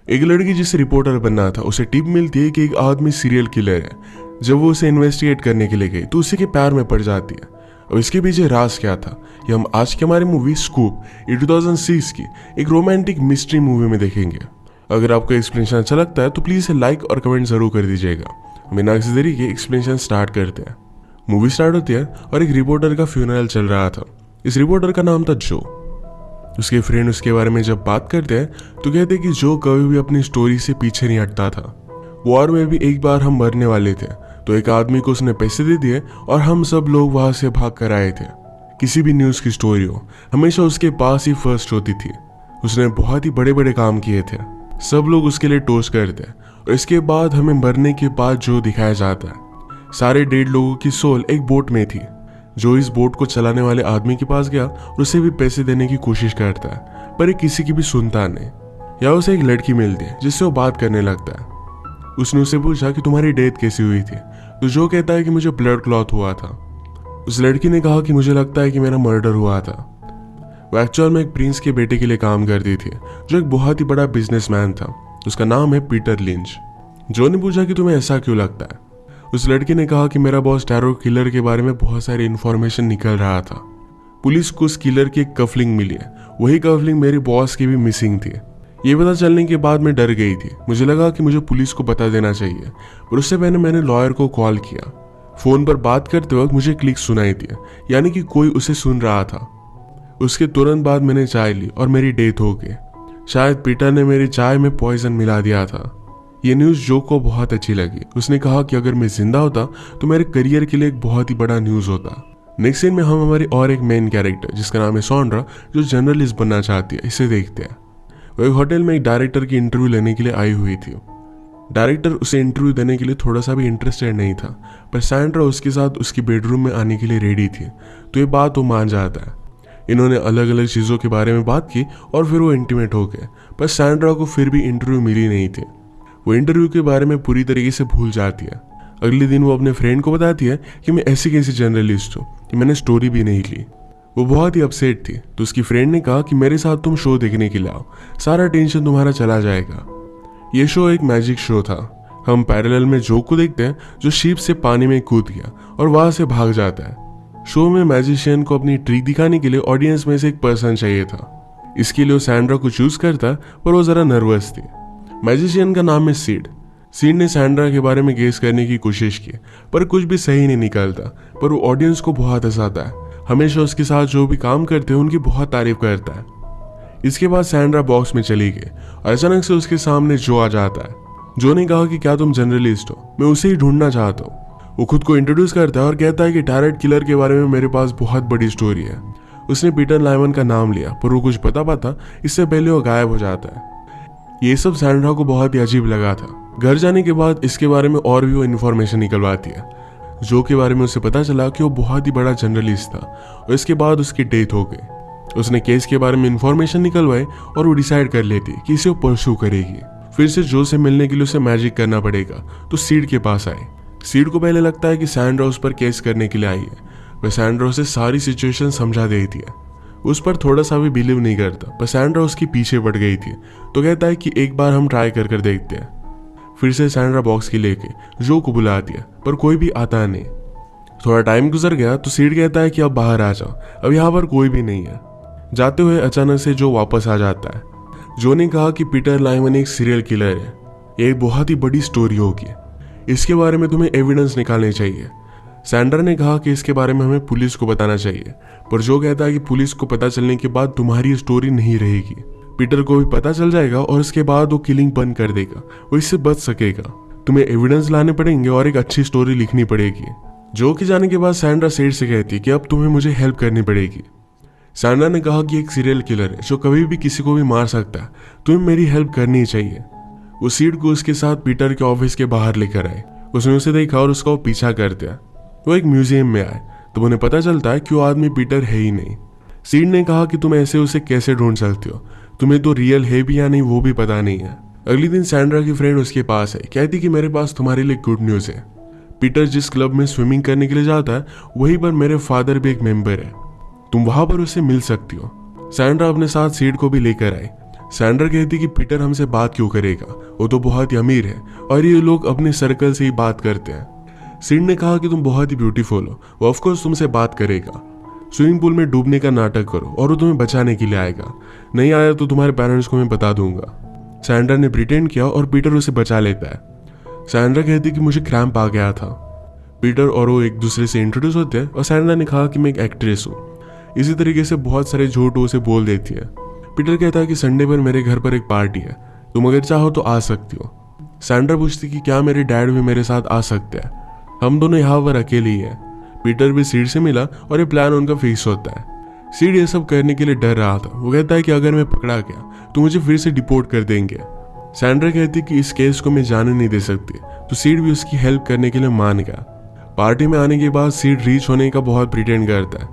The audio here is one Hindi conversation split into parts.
एक लड़की जिसे रिपोर्टर बनना था, उसे टिप मिलती है कि एक आदमी सीरियल किलर है। जब वो उसे इन्वेस्टिगेट करने के लिए गई तो उसी के पैर में पड़ जाती है। और इसके पीछे राज क्या था, ये हम आज की हमारी मूवी स्कूप, ये 2006 की एक रोमांटिक मिस्ट्री मूवी में देखेंगे। अगर आपको एक्सप्लेनेशन अच्छा लगता है तो प्लीज इसे लाइक और कमेंट जरूर कर दीजिएगा। बिना किसी देरी के एक्सप्लेनेशन स्टार्ट करते हैं। मूवी स्टार्ट होती है और एक रिपोर्टर का फ्यूनरल चल रहा था। इस रिपोर्टर का नाम था जो। उसके फ्रेंड उसके बारे में जब बात करते हैं तो कहते हैं कि जो कभी भी अपनी स्टोरी से पीछे नहीं हटता था। वॉर में भी एक बार हम मरने वाले थे तो एक आदमी को उसने पैसे दे दिए और हम सब लोग वहां से भाग कर आए थे। किसी भी न्यूज की स्टोरी हो हमेशा उसके पास ही फर्स्ट होती थी। उसने बहुत ही बड़े बड़े काम किए थे, सब लोग उसके लिए टोस्ट करते हैं। और इसके बाद हमें मरने के बाद जो दिखाया जाता है, सारे डेड लोगों की सोल एक बोट में थी। जो इस बोट को चलाने वाले आदमी के पास गया और उसे भी पैसे देने की कोशिश करता है, पर ये किसी की भी सुनता नहीं। या उसे एक लड़की मिलती है जिससे वो बात करने लगता है। उसने उसे पूछा कि तुम्हारी डेथ कैसी हुई थी, तो जो कहता है कि मुझे ब्लड क्लॉट हुआ था। उस लड़की ने कहा कि मुझे लगता है कि मेरा मर्डर हुआ था। वो एक्चुअल में एक प्रिंस के बेटे के लिए काम करती थी जो एक बहुत ही बड़ा बिजनेसमैन था। उसका नाम है पीटर लिंच। जो ने पूछा कि तुम्हें ऐसा क्यों लगता है। उस लड़की ने कहा कि मेरा बॉस टैरो किलर के बारे में बहुत सारी इन्फॉर्मेशन निकल रहा था। पुलिस को उस किलर की एक कफलिंग मिली है, वही कफलिंग मेरे बॉस की भी मिसिंग थी। ये पता चलने के बाद मैं डर गई थी। मुझे लगा कि मुझे पुलिस को बता देना चाहिए, पर उससे पहले मैंने लॉयर को कॉल किया। फोन पर बात करते वक्त मुझे क्लिक सुनाई थी, यानी कि कोई उसे सुन रहा था। उसके तुरंत बाद मैंने चाय ली और मेरी डेथ हो गई। शायद पीटर ने मेरी चाय में पॉइजन मिला दिया था। ये न्यूज़ जो को बहुत अच्छी लगी। उसने कहा कि अगर मैं जिंदा होता तो मेरे करियर के लिए एक बहुत ही बड़ा न्यूज़ होता। नेक्स्ट सीन में हम हमारी और एक मेन कैरेक्टर जिसका नाम है सॉन्ड्रा, जो जर्नलिस्ट बनना चाहती है, इसे देखते हैं। वो एक होटल में एक डायरेक्टर की इंटरव्यू लेने के लिए आई हुई थी। डायरेक्टर उसे इंटरव्यू देने के लिए थोड़ा सा भी इंटरेस्टेड नहीं था, पर सैंड्रा उसके साथ उसकी बेडरूम में आने के लिए रेडी थी, तो ये बात वो मान जाता है। इन्होंने अलग अलग चीज़ों के बारे में बात की और फिर वो इंटीमेट हो गए, पर सैंड्रा को फिर भी इंटरव्यू मिली नहीं थी। वो इंटरव्यू के बारे में पूरी तरीके से भूल जाती है। अगले दिन वो अपने फ्रेंड को बताती है कि मैं ऐसी कैसी जर्नलिस्ट हूँ कि मैंने स्टोरी भी नहीं ली। वो बहुत ही अपसेट थी, तो उसकी फ्रेंड ने कहा कि मेरे साथ तुम शो देखने के लिए आओ, सारा टेंशन तुम्हारा चला जाएगा। ये शो एक मैजिक शो था। हम पैरेलल में जो को देखते हैं जो शिप से पानी में कूद गया और वहां से भाग जाता है। शो में मैजिशियन को अपनी ट्रिक दिखाने के लिए ऑडियंस में से एक पर्सन चाहिए था। इसके लिए वो सैंड्रा को चूज करता, पर वो जरा नर्वस थी। मैजिशियन का नाम है सीड। सीड ने सैंड्रा के बारे में गेस करने की कोशिश की, पर कुछ भी सही नहीं निकलता। पर वो ऑडियंस को बहुत हंसाता है। हमेशा उसके साथ जो भी काम करते हैं उनकी बहुत तारीफ करता है। इसके बाद सैंड्रा बॉक्स में चली गई और अचानक से उसके सामने जो आ जाता है। जो ने कहा कि क्या तुम जर्नलिस्ट हो, मैं उसे ही ढूंढना चाहता हूँ। वो खुद को इंट्रोड्यूस करता है और कहता है कि टैरेट किलर के बारे में मेरे पास बहुत बड़ी स्टोरी है। उसने पीटर लाइमन का नाम लिया, पर वो कुछ बता पाता इससे पहले वो गायब हो जाता है। ये सब सैंड्रा को बहुत ही अजीब लगा था। घर जाने के बाद इसके बारे में और भी वो इन्फॉर्मेशन निकलवाती है। जो के बारे में उसे पता चला कि वो बहुत ही बड़ा जर्नलिस्ट था और इसके बाद उसकी डेथ हो गई। उसने केस के बारे में इन्फॉर्मेशन निकलवाई और वो डिसाइड कर लेती कि इसे वो परस्यू करेगी। फिर से जो से मिलने के लिए उसे मैजिक करना पड़ेगा, तो सीड के पास आई। सीड को पहले लगता है कि सैंड्रा उस पर केस करने के लिए आई है। वह सैंड्रा उसे सारी सिचुएशन समझा देती है। उस पर थोड़ा सा भी बिलीव नहीं करता, पर सैंड्रा उसके पीछे पड़ गई थी, तो कहता है कि एक बार हम ट्राई कर देखते हैं। फिर से सैंड्रा बॉक्स की लेके जो को बुलाती है, पर कोई भी आता नहीं। थोड़ा टाइम गुजर गया तो सीड कहता है कि अब बाहर आ जाओ, अब यहाँ पर कोई भी नहीं है। जाते हुए अचानक से जो वापस आ जाता है। जो ने कहा कि पीटर लाइमन एक सीरियल किलर है, ये एक बहुत ही बड़ी स्टोरी होगी, इसके बारे में तुम्हें एविडेंस निकालने चाहिए। सैंड्रा ने कहा कि इसके बारे में हमें पुलिस को बताना चाहिए, पर जो कहता है कि पुलिस को पता चलने के बाद तुम्हारी स्टोरी नहीं रहेगी। पीटर को भी पता चल जाएगा और उसके बाद वो किलिंग बंद कर देगा, वो इससे बच सकेगा। तुम्हें एविडेंस लाने पड़ेंगे और एक अच्छी स्टोरी लिखनी पड़ेगी। जो के जाने के बाद सैंड्रा सेड से कहती कि अब तुम्हें मुझे हेल्प करनी पड़ेगी। सैंड्रा ने कहा कि एक सीरियल किलर है जो कभी भी किसी को भी मार सकता है, तुम्हें मेरी हेल्प करनी चाहिए। वो सीड को उसके साथ पीटर के ऑफिस के बाहर लेकर आए। उसने उसे देखा और उसका वो पीछा कर दिया। वो एक म्यूजियम में आए तो उन्हें पता चलता है कि वो आदमी पीटर है ही नहीं। सीड ने कहा कि तुम ऐसे उसे कैसे ढूंढ सकते हो, तुम्हें तो रियल है भी या नहीं वो भी पता नहीं है। अगले दिन सैंड्रा की फ्रेंड उसके पास है, कहती कि मेरे पास तुम्हारे लिए गुड न्यूज है। पीटर जिस क्लब में स्विमिंग करने के लिए जाता है वहीं पर मेरे फादर भी एक मेंबर है, तुम वहां पर उससे मिल सकती हो। सैंड्रा अपने साथ सीड को भी लेकर आई। सैंड्रा कहती कि पीटर हमसे बात क्यों करेगा, वो तो बहुत ही अमीर है और ये लोग अपने सर्कल से ही बात करते हैं। सिड ने कहा कि तुम बहुत ही ब्यूटीफुल हो, वो ऑफकोर्स तुमसे बात करेगा। स्विमिंग पूल में डूबने का नाटक करो और वो तुम्हें बचाने के लिए आएगा, नहीं आया तो तुम्हारे पेरेंट्स को मैं बता दूंगा। सैंड्रा ने प्रिटेंड किया और पीटर उसे बचा लेता है। सैंड्रा कहती कि मुझे क्रैम्प आ गया था। पीटर और वो एक दूसरे से इंट्रोड्यूस होते हैं और सैंड्रा ने कहा कि मैं एक एक्ट्रेस हूँ। इसी तरीके से बहुत सारे झूठ उसे बोल देती है। पीटर कहता है कि संडे पर मेरे घर पर एक पार्टी है, तुम अगर चाहो तो आ सकती हो। सैंड्रा पूछती कि क्या मेरे डैड भी मेरे साथ आ सकते हैं, हम दोनों यहाँ पर अकेले ही है। पीटर भी सीड से मिला और ये प्लान उनका फिक्स होता है। सीड ये सब करने के लिए डर रहा था। वो कहता है कि अगर मैं पकड़ा गया तो मुझे फिर से डिपोर्ट कर देंगे। सैंड्रा कहती कि इस केस को मैं जाने नहीं दे सकती, तो सीड भी उसकी हेल्प करने के लिए मान गया। पार्टी में आने के बाद सीड रीच होने का बहुत प्रिटेंड करता है।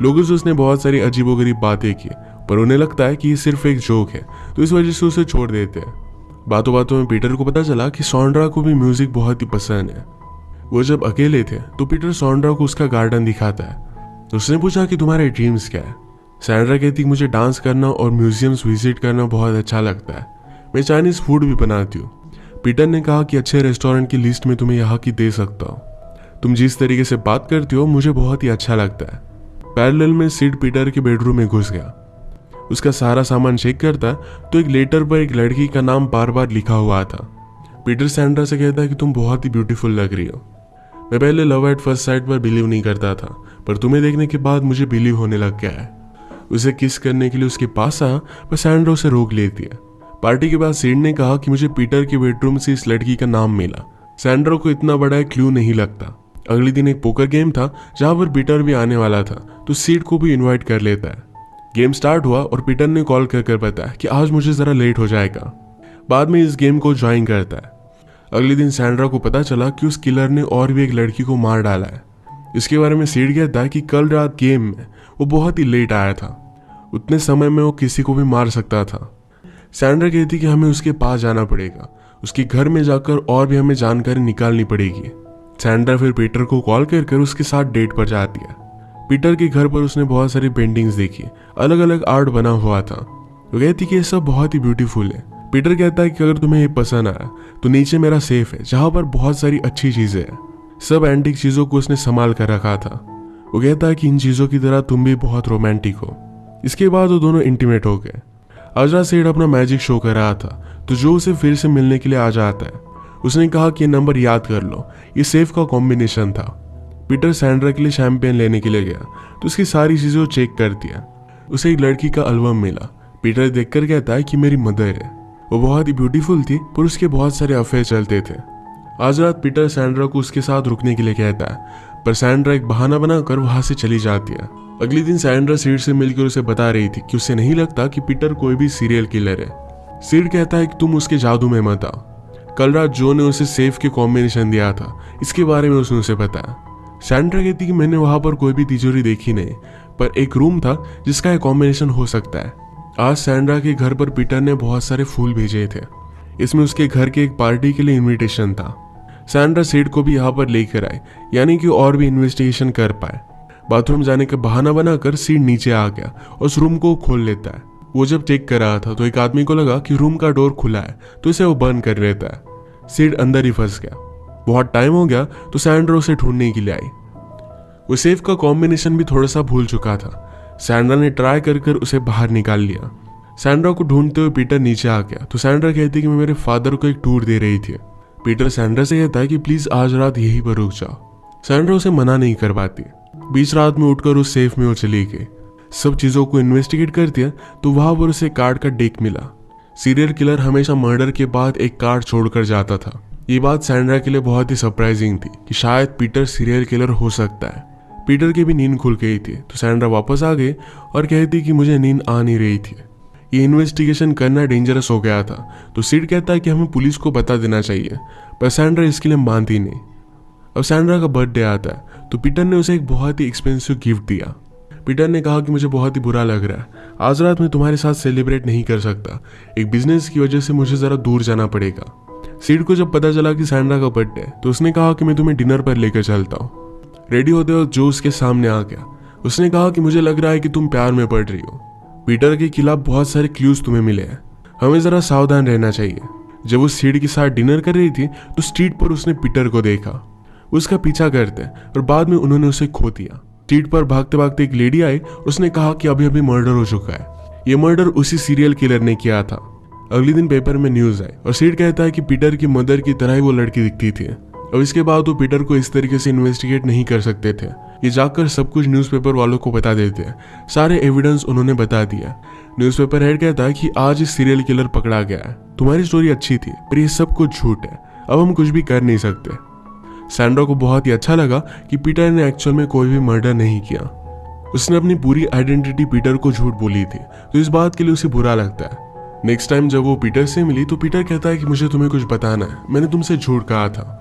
लोगों से उसने बहुत सारी अजीबोगरीब बातें की, पर उन्हें लगता है कि ये सिर्फ एक जोक है, तो इस वजह से उसे छोड़ देते हैं। बातों बातों में पीटर को पता चला कि सैंड्रा को भी म्यूजिक बहुत ही पसंद है। वो जब अकेले थे तो पीटर सैंड्रा को उसका गार्डन दिखाता है। तो उसने पूछा कि तुम्हारे ड्रीम्स क्या है। सैंड्रा कहती मुझे डांस करना और म्यूजियम्स विजिट करना बहुत अच्छा लगता है, मैं चाइनीज फूड भी बनाती हूँ। पीटर ने कहा कि अच्छे रेस्टोरेंट की लिस्ट में तुम्हें यहाँ की दे सकता हूँ, तुम जिस तरीके से बात करती हो मुझे बहुत ही अच्छा लगता है। पैरेलल में सिड पीटर के बेडरूम में घुस गया। उसका सारा सामान चेक करता तो एक लेटर पर एक लड़की का नाम बार बार लिखा हुआ था। पीटर सैंड्रा से कहता है कि तुम बहुत ही ब्यूटीफुल लग रही हो। मैं पहले लव एट फर्स्ट साइट पर बिलीव नहीं करता था, पर तुम्हें देखने के बाद मुझे बिलीव होने लग गया है। उसे किस करने के लिए उसके पास आ, पर सैंड्रा उसे रोक लेती है। पार्टी के बाद सिड ने कहा कि मुझे पीटर के बेडरूम से इस लड़की का नाम मिला। सैंड्रा को इतना बड़ा क्लू नहीं लगता। अगले दिन एक पोकर गेम था जहां पर पीटर भी आने वाला था, तो सीड को भी इनवाइट कर लेता है। गेम स्टार्ट हुआ और पीटर ने कॉल कर बताया कि आज मुझे जरा लेट हो जाएगा। बाद में इस गेम को ज्वाइन करता है। अगले दिन सैंड्रा को पता चला कि उस किलर ने और भी एक लड़की को मार डाला है। इसके बारे में सीड कहता है कि कल रात गेम में वो बहुत ही लेट आया था, उतने समय में वो किसी को भी मार सकता था। सैंड्रा कहती कि हमें उसके पास जाना पड़ेगा, उसके घर में जाकर और भी हमें जानकारी निकालनी पड़ेगी। सैंड्रा फिर पीटर को कॉल कर उसके साथ डेट पर जाती है। पीटर के घर पर उसने बहुत सारी पेंटिंग्स देखी, अलग अलग आर्ट बना हुआ था। वो कहती कि ये सब बहुत ही ब्यूटीफुल है। पीटर कहता है कि अगर तुम्हें ये पसंद आया तो नीचे मेरा सेफ है जहां पर बहुत सारी अच्छी चीजें हैं। सब एंटीक चीजों को उसने संभाल कर रखा था। वो कहता है कि इन चीजों की तरह तुम भी बहुत रोमांटिक हो। इसके बाद वो दोनों इंटीमेट हो गए। आज रात सीड अपना मैजिक शो कर रहा था, तो जो उसे फिर से मिलने के लिए आ जाता है। उसने कहा कि ये नंबर याद कर लो, ये सेफ का कॉम्बिनेशन था। पीटर सैंड्रा के लिए शैंपेन लेने के लिए गया तो उसकी सारी चीजें चेक कर दिया। उसे एक लड़की का एल्बम मिला। पीटर देखकर कहता है कि मेरी मदर है। वो बहुत ही ब्यूटीफुल थी, पर उसके बहुत सारे अफेयर चलते थे। आज रात पीटर सैंड्रा को उसके साथ रुकने के लिए कहता है, पर सैंड्रा एक बहाना बनाकर वहां से चली जाती है। अगले दिन सैंड्रा सीड से मिलकर उसे बता रही थी कि उसे नहीं लगता कि पीटर कोई भी सीरियल किलर है। सीड कहता है कि तुम उसके जादू में मत आओ। कल रात जो ने उसे सेफ के कॉम्बिनेशन दिया था, इसके बारे में उसने उसे बताया। सैंड्रा कहती कि मैंने वहां पर कोई भी तिजोरी देखी नहीं, पर एक रूम था जिसका एक कॉम्बिनेशन हो सकता है। आज सैंड्रा के घर पर पीटर ने बहुत सारे फूल भेजे थे। इसमें उसके घर के एक पार्टी के लिए इनविटेशन था। सैंड्रा सीड को भी यहाँ पर लेकर आए, यानी कि और भी इन्वेस्टिगेशन कर पाए। बाथरूम जाने का बहाना बनाकर सीड नीचे आ गया और उस रूम को खोल लेता है। वो जब चेक कर रहा था तो एक आदमी को लगा कि रूम का डोर खुला है, तो इसे वो बंद कर लेता है। सीड अंदर ही फंस गया। बहुत टाइम हो गया तो सैंड्रा उसे ढूंढने के लिए आई। वो सेफ का कॉम्बिनेशन भी थोड़ा सा भूल चुका था। सैंड्रा ने ट्राई कर उसे बाहर निकाल लिया। सैंड्रा को ढूंढते हुए पीटर नीचे आ गया तो सैंड्रा कहती कि मैं मेरे फादर को एक टूर दे रही थी। पीटर सैंड्रा से कहता है कि प्लीज आज रात यहीं पर रुक जाओ। सैंड्रा उसे मना नहीं कर पाती। बीच रात में उठकर उस सेफ में वो चली गई। सब चीजों को इन्वेस्टिगेट करती है तो वहां पर उसे कार्ड का डेक मिला। सीरियल किलर हमेशा मर्डर के बाद एक कार्ड छोड़कर जाता था। ये बात सैंड्रा के लिए बहुत ही सरप्राइजिंग थी कि शायद पीटर सीरियल किलर हो सकता है। पीटर की भी नींद खुल गई थी तो सैंड्रा वापस आ गई और कहती कि मुझे नींद आ नहीं रही थी। ये इन्वेस्टिगेशन करना डेंजरस हो गया था, तो सीड कहता है कि हमें पुलिस को बता देना चाहिए, पर सैंड्रा इसके लिए मानती नहीं। अब सैंड्रा का बर्थडे आता है तो पीटर ने उसे एक बहुत ही एक्सपेंसिव गिफ्ट दिया। पीटर ने कहा कि मुझे बहुत ही बुरा लग रहा है, आज रात मैं तुम्हारे साथ सेलिब्रेट नहीं कर सकता, एक बिजनेस की वजह से मुझे जरा दूर जाना पड़ेगा। सीड को जब पता चला कि सैंड्रा का बर्थडे है तो उसने कहा कि मैं तुम्हें डिनर पर लेकर चलता हूँ। रेडी होते वक्त जो उसके सामने आ गया, उसने कहा कि मुझे लग रहा है कि तुम प्यार में पड़ रही हो। पीटर के खिलाफ बहुत सारे क्लूज तुम्हें मिले हैं, हमें ज़रा सावधान रहना चाहिए। जब वो सीड के साथ डिनर कर रही थी तो स्ट्रीट पर उसने पीटर को देखा। उसका पीछा करते और बाद में उन्होंने उसे खो दिया। स्ट्रीट पर भागते भागते एक लेडी आई, उसने कहा कि अभी अभी मर्डर हो चुका है। ये मर्डर उसी सीरियल किलर ने किया था। अगले दिन पेपर में न्यूज आई और सीड कहता है कि पीटर की मदर की तरह ही वो लड़की दिखती थी। और इसके बाद वो पीटर को इस तरीके से इन्वेस्टिगेट नहीं कर सकते थे। ये जाकर सब कुछ न्यूज़पेपर वालों को बता देते हैं। सारे एविडेंस उन्होंने बता दिया। न्यूज़पेपर हेड कहता है कि आज इस सीरियल किलर पकड़ा गया है। तुम्हारी स्टोरी अच्छी थी पर ये सब कुछ झूठ है। अब हम कुछ भी कर नहीं सकते। सैंड्रा को बहुत ही अच्छा लगा कि पीटर ने एक्चुअल में कोई भी मर्डर नहीं किया। उसने अपनी पूरी आइडेंटिटी पीटर को झूठ बोली थी, तो इस बात के लिए उसे बुरा लगता है। नेक्स्ट टाइम जब वो पीटर से मिली तो पीटर कहता है कि मुझे तुम्हें कुछ बताना है। मैंने तुमसे झूठ कहा था।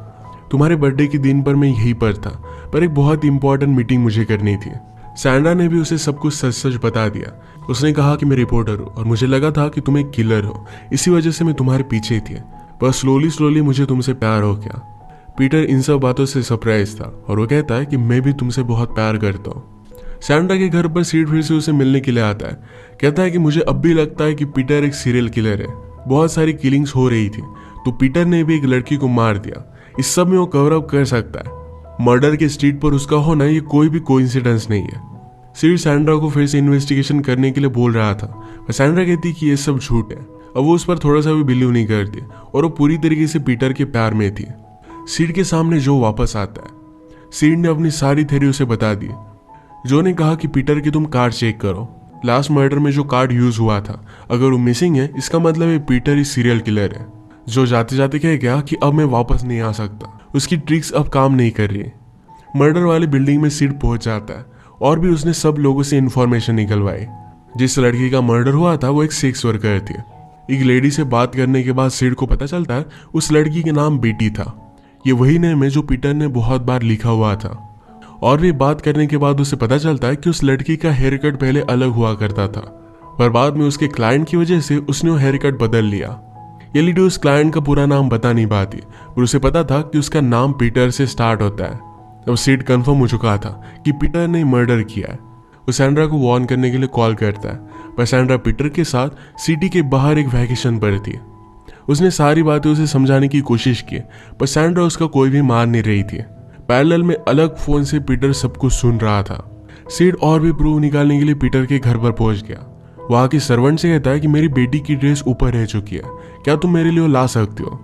तुम्हारे बर्थडे के दिन पर मैं यहीं पर था, पर एक बहुत इंपॉर्टेंट मीटिंग मुझे करनी थी। सैंड्रा ने भी उसे सब कुछ सच सच बता दिया। उसने कहा कि मैं रिपोर्टर हूँ और मुझे लगा था कि तुम एक किलर हो, इसी वजह से मैं तुम्हारे पीछे थी। पर स्लोली मुझे तुमसे प्यार हो गया। पीटर इन सब बातों से सरप्राइज था और वो कहता है कि मैं भी तुमसे बहुत प्यार करता हूँ। सैंड्रा के घर पर सीड फिर से उसे मिलने के लिए आता है। कहता है कि मुझे अब भी लगता है कि पीटर एक सीरियल किलर है। बहुत सारी किलिंग्स हो रही थी तो पीटर ने भी एक लड़की को मार दिया। इस सब में वो कवर अप कर सकता है। मर्डर के स्ट्रीट पर उसका होना ये कोई भी कोइंसिडेंस नहीं है। सीड सैंड्रा को फिर से इन्वेस्टिगेशन करने के लिए बोल रहा था, पर सैंड्रा कहती कि ये सब झूठ है। अब वो उस पर थोड़ा सा भी बिलीव नहीं करती और वो पूरी तरीके से पीटर के प्यार में थी। सीड के सामने जो वापस आता है। सीड ने अपनी सारी थ्योरी उसे बता दी। जो ने कहा कि पीटर की तुम कार्ड चेक करो। लास्ट मर्डर में जो कार्ड यूज हुआ था, अगर वो मिसिंग है इसका मतलब है पीटर ही सीरियल किलर है। जो जाते जाते कह गया कि अब मैं वापस नहीं आ सकता। उसकी ट्रिक्स अब काम नहीं कर रही। मर्डर वाली बिल्डिंग में सीड पहुंच जाता है और भी उसने सब लोगों से इन्फॉर्मेशन निकलवाई। जिस लड़की का मर्डर हुआ था वो एक सेक्स वर्कर थी। एक लेडी से बात करने के बाद सीड को पता चलता है उस लड़की के नाम बेटी था। ये वही नेम है जो पीटर ने बहुत बार लिखा हुआ था। और भी बात करने के बाद उसे पता चलता है कि उस लड़की का हेयर कट पहले अलग हुआ करता था, पर बाद में उसके क्लाइंट की वजह से उसने वो हेयर कट बदल लिया। ये लेडी उस क्लाइंट का पूरा नाम बता नहीं पाती, पर उसे पता था कि उसका नाम पीटर से स्टार्ट होता है। अब सीड कंफर्म हो चुका था कि पीटर ने मर्डर किया है। वो सैंड्रा को वार्न करने के लिए कॉल करता है, पर सैंड्रा पीटर के साथ सिटी के बाहर एक वैकेशन पर थी। उसने सारी बातें उसे समझाने की कोशिश की, पर सैंड्रा उसका कोई भी मान नहीं रही थी। पैरेलल में अलग फोन से पीटर सब कुछ सुन रहा था। सीड और भी प्रूफ निकालने के लिए पीटर के घर पर पहुंच गया। वहां के सर्वेंट से कहता है कि मेरी बेटी की ड्रेस ऊपर रह चुकी है, क्या तुम मेरे लिए ला सकते हो।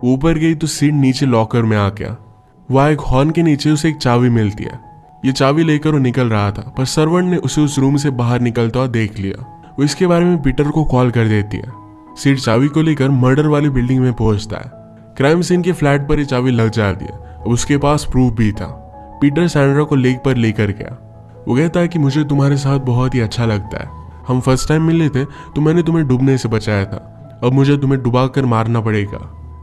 ऊपर गई तो सीड नीचे लॉकर में आ गया। वहां एक हॉर्न के नीचे उसे एक चाबी मिलती है। ये चाबी लेकर वो निकल रहा था, पर सर्वेंट ने उसे उस रूम से बाहर निकलता हुआ देख लिया। वो इसके बारे में पीटर को कॉल कर देती है। सीड चाबी को लेकर मर्डर वाली बिल्डिंग में पहुंचता है। क्राइम सीन के फ्लैट पर ये चाबी लग जाती है। उसके पास प्रूफ भी था। पीटर सैंड्रा को लेक पर लेकर गया। वो कहता है कि मुझे तुम्हारे साथ बहुत ही अच्छा लगता है। हम फर्स्ट टाइम मिले थे तो मैंने तुम्हें डूबने से बचाया था, अब मुझे तुम्हें डुबा कर मारना पड़ेगा।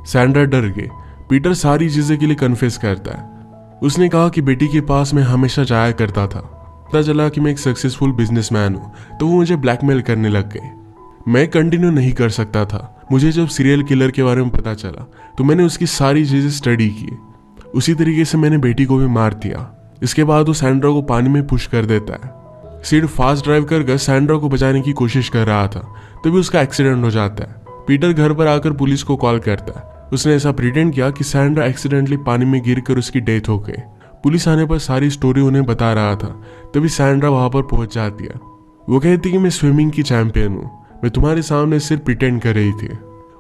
सैंड्रा डर गई। पीटर सारी चीजें के लिए कन्फेस करता है। उसने कहा कि बेटी के पास मैं हमेशा जाया करता था। पता चला कि मैं एक सक्सेसफुल बिजनेसमैन हूँ, तो वो मुझे ब्लैकमेल करने लग गई। मैं कंटिन्यू नहीं कर सकता था। मुझे जब सीरियल किलर के बारे में पता चला तो मैंने उसकी सारी चीजें स्टडी की। उसी तरीके से मैंने बेटी को भी मार दिया। इसके बाद वो सैंड्रा को पानी में पुश कर देता है। सीड फास्ट ड्राइव कर सैंड्रा को बचाने की कोशिश कर रहा था, तभी उसका एक्सीडेंट हो जाता है। पीटर घर पर आकर पुलिस को कॉल करता है। उसने ऐसा प्रिटेंड किया कि सैंड्रा एक्सीडेंटली पानी में गिरकर उसकी डेथ हो गई। पुलिस आने पर सारी स्टोरी उन्हें बता रहा था, तभी सैंड्रा वहां पर पहुंच जाती है। वो कहती कि मैं स्विमिंग की चैंपियन हूँ, मैं तुम्हारे सामने सिर्फ प्रिटेंड कर रही थी।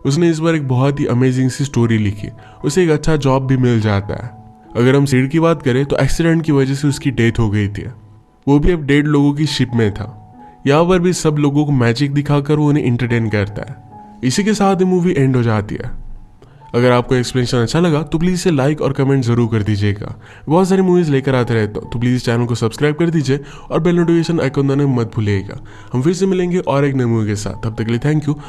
उसने इस बार एक बहुत ही अमेजिंग सी स्टोरी लिखी। उसे एक अच्छा जॉब भी मिल जाता है। अगर हम सीड की बात करें तो एक्सीडेंट की वजह से उसकी डेथ हो गई थी। वो भी अब 1.5 लोगों की शिप में था। यहाँ पर भी सब लोगों को मैजिक दिखाकर वो उन्हें इंटरटेन करता है। इसी के साथ ही मूवी एंड हो जाती है। अगर आपको एक्सप्लेनेशन अच्छा लगा तो प्लीज़ इसे लाइक और कमेंट जरूर कर दीजिएगा। बहुत सारी मूवीज़ लेकर आते रहता हूँ, तो प्लीज़ इस चैनल को सब्सक्राइब कर दीजिए और बेल नोटिफिकेशन आइकन दबाना मत भूलिएगा। हम फिर से मिलेंगे और एक नई मूवी के साथ। तब तक के लिए थैंक यू।